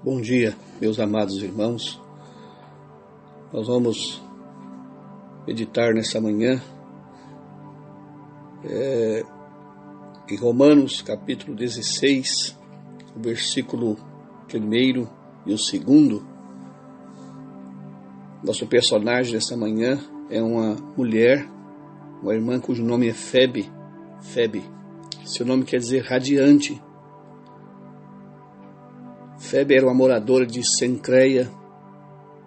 Bom dia, meus amados irmãos. Nós vamos meditar nessa manhã em Romanos capítulo 16, o versículo 1 e o 2. Nosso personagem dessa manhã é uma mulher, uma irmã cujo nome é Febe. Seu nome quer dizer radiante. Febe era uma moradora de Cencreia.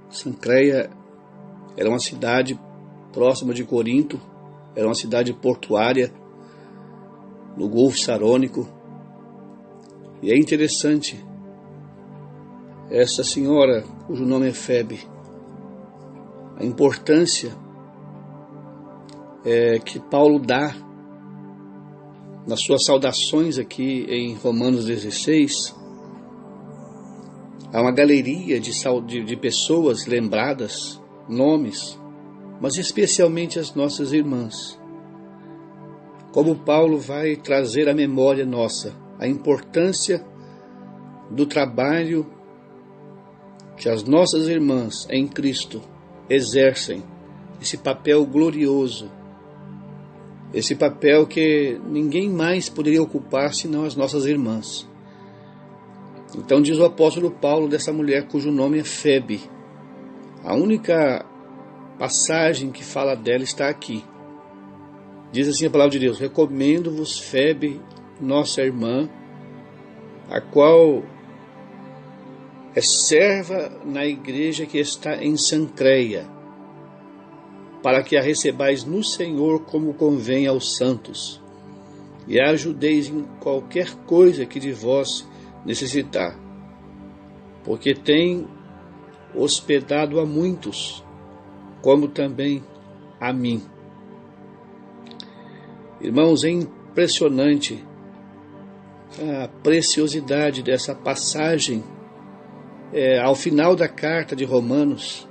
Cencreia era uma cidade próxima de Corinto, era uma cidade portuária no Golfo Sarônico. E é interessante, essa senhora, cujo nome é Febe, a importância que Paulo dá nas suas saudações aqui em Romanos 16. Há uma galeria de pessoas lembradas, nomes, mas especialmente as nossas irmãs. Como Paulo vai trazer à memória nossa a importância do trabalho que as nossas irmãs em Cristo exercem, esse papel glorioso, esse papel que ninguém mais poderia ocupar senão as nossas irmãs. Então diz o apóstolo Paulo dessa mulher cujo nome é Febe. A única passagem que fala dela está aqui. Diz assim a palavra de Deus: recomendo-vos Febe, nossa irmã, a qual é serva na igreja que está em Cencreia, para que a recebais no Senhor como convém aos santos, e a ajudeis em qualquer coisa que de vós necessitar, porque tem hospedado a muitos, como também a mim. Irmãos, é impressionante a preciosidade dessa passagem ao final da carta de Romanos,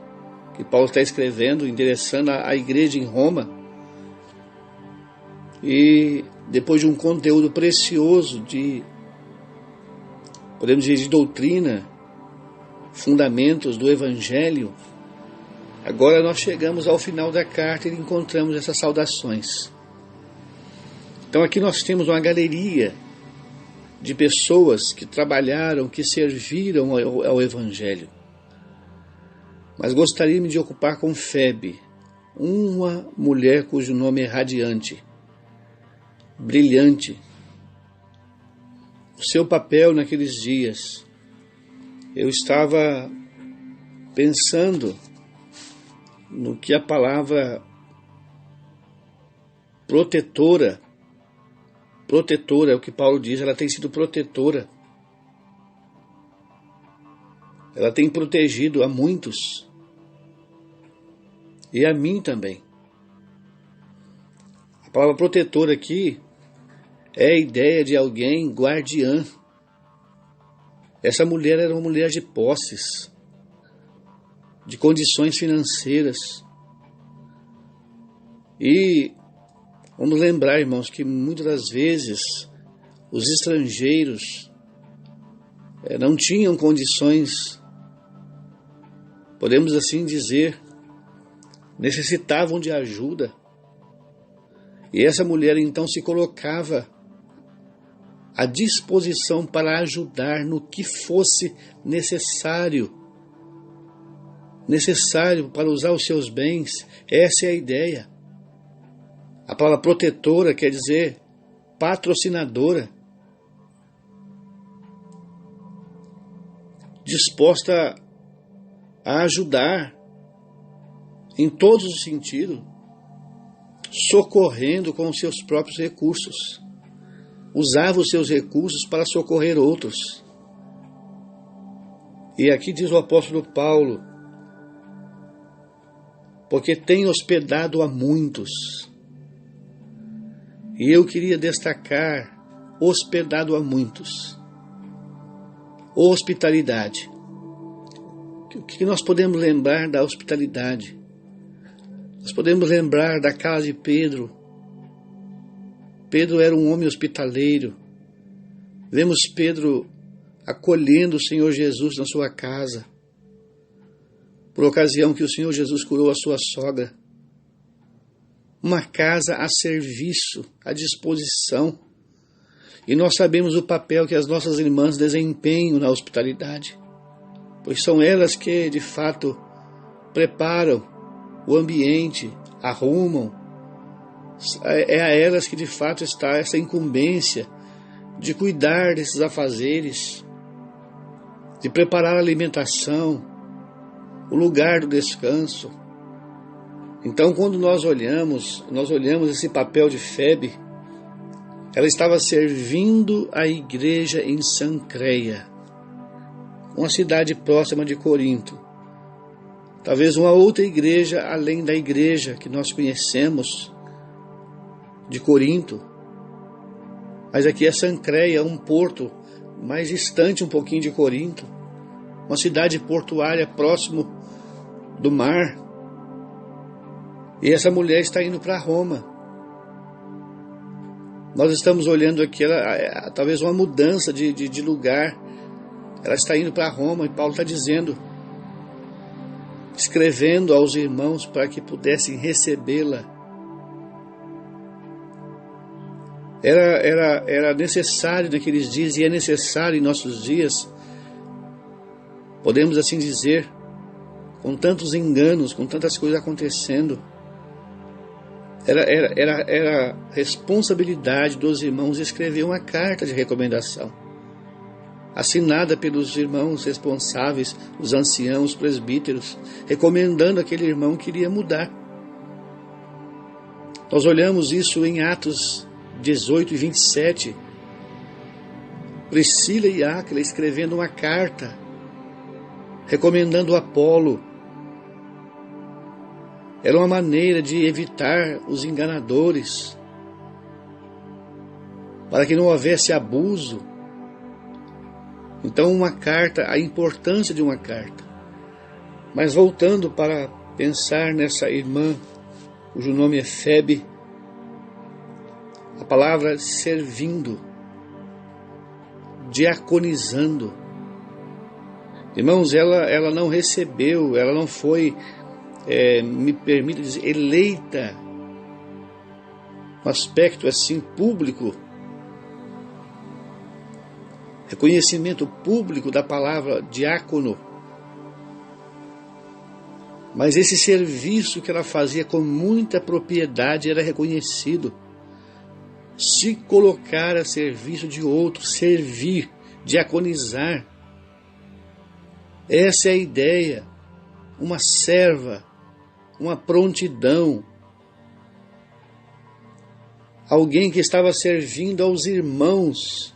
que Paulo está escrevendo, endereçando à igreja em Roma, e depois de um conteúdo precioso podemos dizer, de doutrina, fundamentos do Evangelho, agora nós chegamos ao final da carta e encontramos essas saudações. Então aqui nós temos uma galeria de pessoas que trabalharam, que serviram ao Evangelho. Mas gostaria de ocupar com Febe, uma mulher cujo nome é radiante, brilhante. O seu papel naqueles dias. Eu estava pensando no que a palavra protetora é o que Paulo diz, ela tem sido protetora. Ela tem protegido a muitos. E a mim também. A palavra protetora aqui é a ideia de alguém guardiã. Essa mulher era uma mulher de posses, de condições financeiras. E vamos lembrar, irmãos, que muitas das vezes os estrangeiros não tinham condições, podemos assim dizer, necessitavam de ajuda. E essa mulher então se colocava à disposição para ajudar no que fosse necessário para usar os seus bens. Essa é a ideia. A palavra protetora quer dizer patrocinadora, disposta a ajudar em todos os sentidos, socorrendo com os seus próprios recursos. Usava os seus recursos para socorrer outros. E aqui diz o apóstolo Paulo, porque tem hospedado a muitos. E eu queria destacar, hospedado a muitos. Hospitalidade. O que nós podemos lembrar da hospitalidade? Nós podemos lembrar da casa de Pedro. Pedro era um homem hospitaleiro. Vemos Pedro acolhendo o Senhor Jesus na sua casa, por ocasião que o Senhor Jesus curou a sua sogra. Uma casa a serviço, à disposição. E nós sabemos o papel que as nossas irmãs desempenham na hospitalidade, pois são elas que, de fato, preparam o ambiente, arrumam. É a elas que, de fato, está essa incumbência de cuidar desses afazeres, de preparar a alimentação, o lugar do descanso. Então, quando nós olhamos esse papel de Febe, ela estava servindo a igreja em Sancreia, uma cidade próxima de Corinto. Talvez uma outra igreja além da igreja que nós conhecemos de Corinto. Mas aqui é Sancreia, um porto mais distante um pouquinho de Corinto, uma cidade portuária próximo do mar. E essa mulher está indo para Roma. Nós estamos olhando aqui, talvez uma mudança de lugar. Ela está indo para Roma e Paulo está dizendo, escrevendo aos irmãos para que pudessem recebê-la. Era necessário naqueles dias e é necessário em nossos dias, podemos assim dizer, com tantos enganos, com tantas coisas acontecendo. Era responsabilidade dos irmãos escrever uma carta de recomendação, assinada pelos irmãos responsáveis, os anciãos, os presbíteros, recomendando aquele irmão que iria mudar. Nós olhamos isso em Atos 18 e 27. Priscila e Áquila escrevendo uma carta, recomendando Apolo. Era uma maneira de evitar os enganadores, para que não houvesse abuso. Então uma carta, a importância de uma carta. Mas voltando para pensar nessa irmã, cujo nome é Febe, a palavra servindo, diaconizando. Irmãos, ela não recebeu, ela não foi, me permita dizer, eleita, um aspecto assim público, reconhecimento público da palavra diácono, mas esse serviço que ela fazia com muita propriedade era reconhecido. Se colocar a serviço de outro, servir, diaconizar, essa é a ideia, uma serva, uma prontidão, alguém que estava servindo aos irmãos.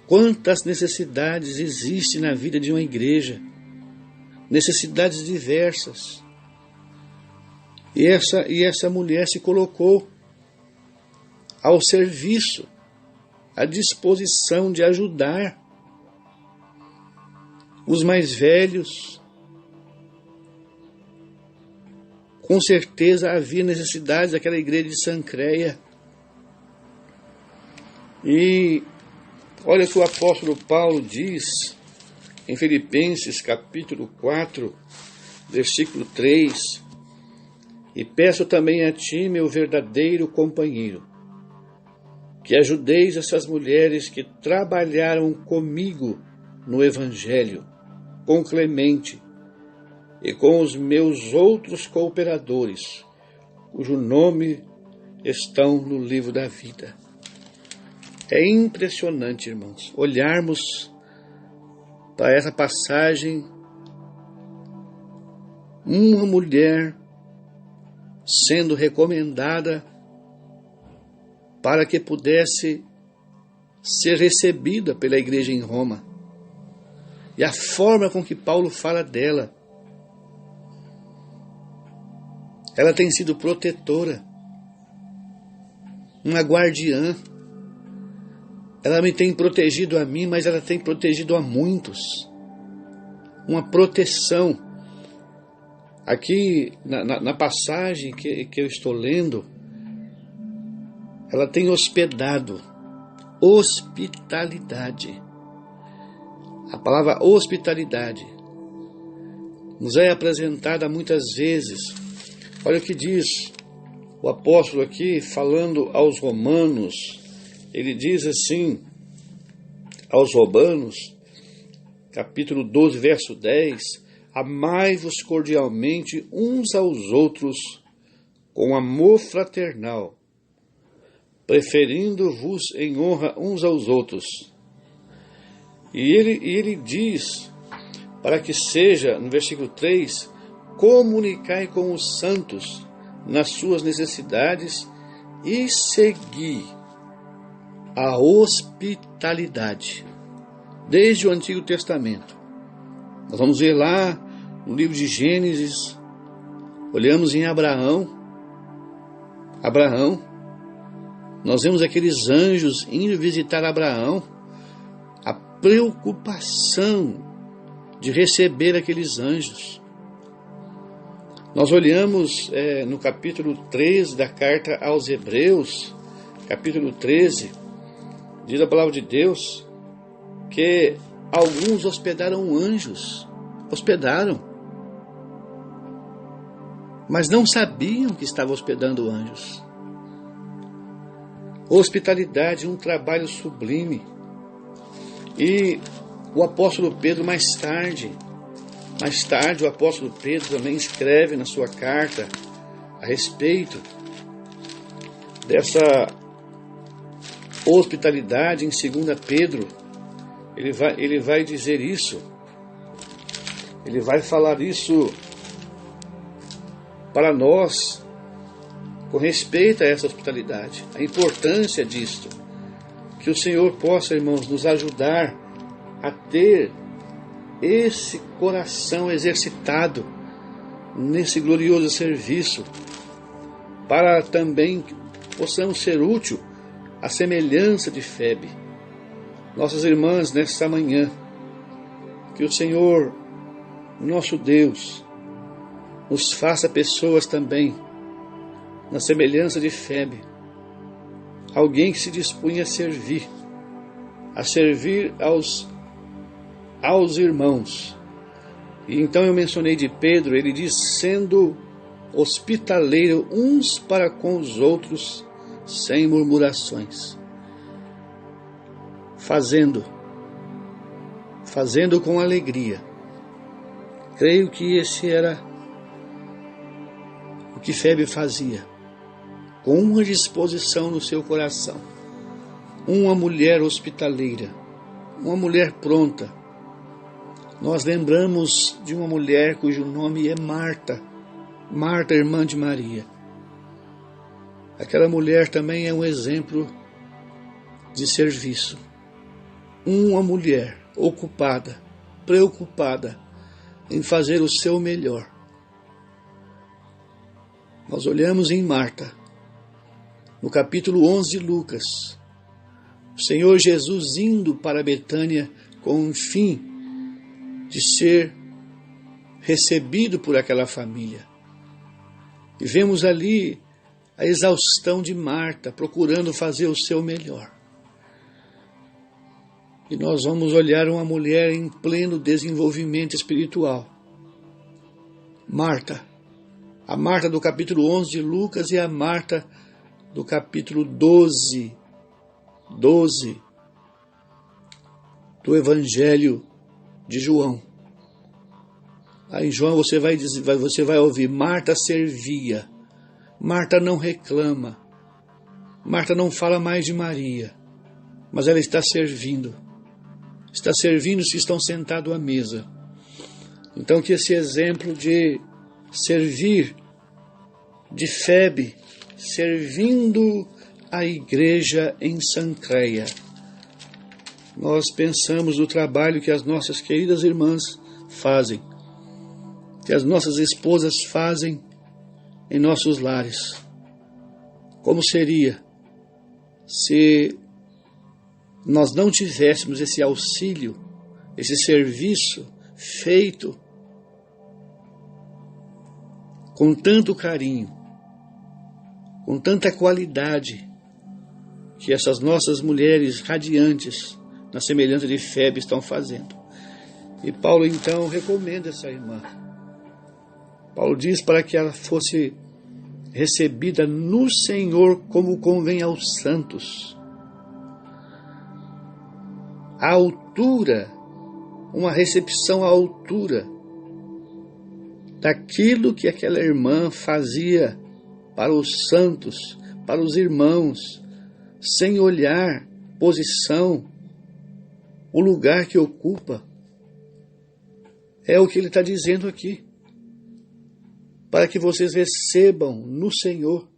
Quantas necessidades existem na vida de uma igreja, necessidades diversas, e essa mulher se colocou ao serviço, à disposição de ajudar os mais velhos. Com certeza havia necessidade daquela igreja de Sancreia. E olha o que o apóstolo Paulo diz em Filipenses capítulo 4, versículo 3. E peço também a ti, meu verdadeiro companheiro, que ajudeis essas mulheres que trabalharam comigo no Evangelho, com Clemente e com os meus outros cooperadores, cujo nome estão no livro da vida. É impressionante, irmãos, olharmos para essa passagem, uma mulher sendo recomendada para que pudesse ser recebida pela igreja em Roma. E a forma com que Paulo fala dela, ela tem sido protetora, uma guardiã. Ela me tem protegido a mim, mas ela tem protegido a muitos. Uma proteção. Aqui, na passagem que eu estou lendo, ela tem hospedado, hospitalidade. A palavra hospitalidade nos é apresentada muitas vezes. Olha o que diz o apóstolo aqui, falando aos romanos. Ele diz assim, aos romanos, capítulo 12, verso 10, amai-vos cordialmente uns aos outros com amor fraternal, preferindo-vos em honra uns aos outros. E ele diz, para que seja, no versículo 3, comunicai com os santos nas suas necessidades e segui a hospitalidade. Desde o Antigo Testamento. Nós vamos ver lá no livro de Gênesis, olhamos em Abraão, nós vemos aqueles anjos indo visitar Abraão, a preocupação de receber aqueles anjos. Nós olhamos no capítulo 13 da carta aos Hebreus, capítulo 13, diz a palavra de Deus que alguns hospedaram anjos, mas não sabiam que estavam hospedando anjos. Hospitalidade, um trabalho sublime. E o apóstolo Pedro mais tarde o apóstolo Pedro também escreve na sua carta a respeito dessa hospitalidade em 2 Pedro. Ele vai dizer isso, ele vai falar isso para nós com respeito a essa hospitalidade, a importância disto, que o Senhor possa, irmãos, nos ajudar a ter esse coração exercitado nesse glorioso serviço, para também possamos ser útil à semelhança de Febe. Nossas irmãs, nesta manhã, que o Senhor, nosso Deus, nos faça pessoas também na semelhança de Febe, alguém que se dispunha a servir aos irmãos. E então eu mencionei de Pedro, ele diz, sendo hospitaleiro uns para com os outros, sem murmurações. Fazendo com alegria. Creio que esse era o que Febe fazia, com uma disposição no seu coração. Uma mulher hospitaleira, uma mulher pronta. Nós lembramos de uma mulher cujo nome é Marta, irmã de Maria. Aquela mulher também é um exemplo de serviço. Uma mulher ocupada, preocupada em fazer o seu melhor. Nós olhamos em Marta, no capítulo 11 de Lucas, o Senhor Jesus indo para Betânia com o fim de ser recebido por aquela família. E vemos ali a exaustão de Marta, procurando fazer o seu melhor. E nós vamos olhar uma mulher em pleno desenvolvimento espiritual. Marta. A Marta do capítulo 11 de Lucas e a Marta do capítulo 12 do Evangelho de João. Aí em João você vai ouvir, Marta servia. Marta não reclama. Marta não fala mais de Maria, mas ela está servindo. Está servindo os que estão sentados à mesa. Então que esse exemplo de servir, de Febe, servindo a igreja em Sancreia. Nós pensamos no trabalho que as nossas queridas irmãs fazem, que as nossas esposas fazem em nossos lares. Como seria se nós não tivéssemos esse auxílio, esse serviço feito com tanto carinho, com tanta qualidade, que essas nossas mulheres radiantes, na semelhança de Febe, estão fazendo. E Paulo então recomenda essa irmã. Paulo diz para que ela fosse recebida no Senhor como convém aos santos. À altura, uma recepção à altura daquilo que aquela irmã fazia para os santos, para os irmãos, sem olhar posição, o lugar que ocupa. É o que ele está dizendo aqui. Para que vocês recebam no Senhor,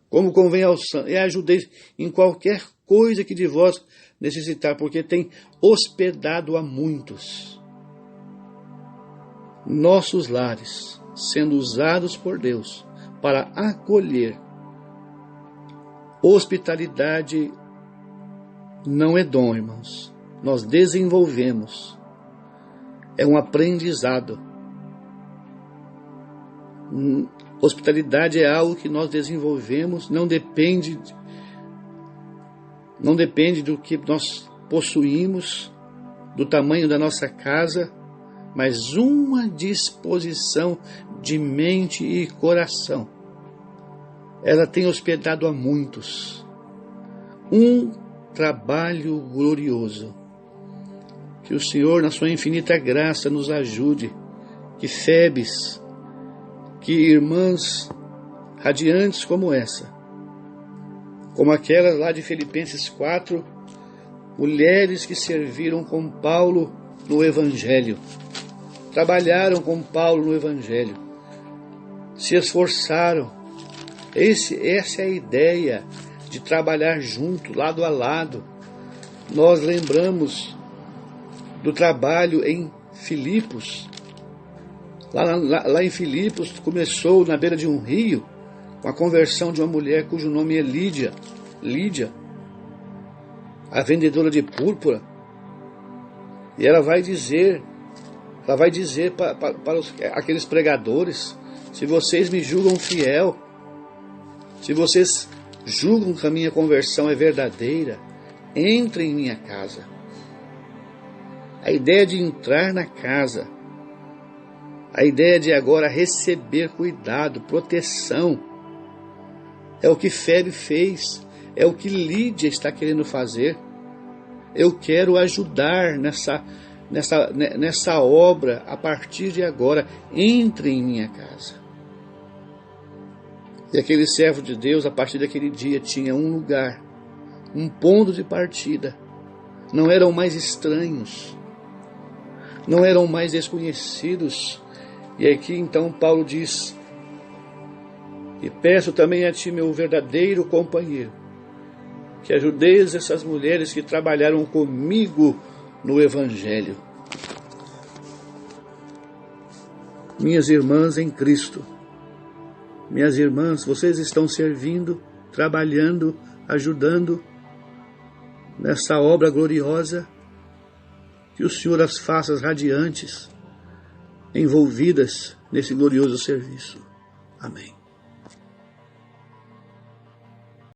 como convém aos santos, e ajudeis em qualquer coisa que de vós necessitar, porque tem hospedado a muitos. Nossos lares, sendo usados por Deus para acolher. Hospitalidade não é dom, irmãos. Nós desenvolvemos. É um aprendizado. Hospitalidade é algo que nós desenvolvemos, não depende do que nós possuímos, do tamanho da nossa casa, mas uma disposição de mente e coração. Ela tem hospedado a muitos. Um trabalho glorioso. Que o Senhor, na sua infinita graça, nos ajude. Que Febes, que irmãs radiantes como essa, como aquelas lá de Filipenses 4, mulheres que serviram com Paulo no Evangelho, trabalharam com Paulo no Evangelho, se esforçaram. Essa é a ideia de trabalhar junto, lado a lado. Nós lembramos do trabalho em Filipos. Lá em Filipos começou na beira de um rio, com a conversão de uma mulher cujo nome é Lídia, a vendedora de púrpura. E ela vai dizer para aqueles pregadores: se vocês me julgam fiel, se vocês julgam que a minha conversão é verdadeira, entrem em minha casa. A ideia de entrar na casa, a ideia de agora receber cuidado, proteção, é o que Febe fez, é o que Lídia está querendo fazer. Eu quero ajudar nessa obra a partir de agora. Entre em minha casa. E aquele servo de Deus, a partir daquele dia, tinha um lugar, um ponto de partida. Não eram mais estranhos, não eram mais desconhecidos. E aqui então Paulo diz: e peço também a ti, meu verdadeiro companheiro, que ajudeis essas mulheres que trabalharam comigo no Evangelho. Minhas irmãs em Cristo, minhas irmãs, vocês estão servindo, trabalhando, ajudando nessa obra gloriosa. Que o Senhor as faça radiantes, envolvidas nesse glorioso serviço. Amém.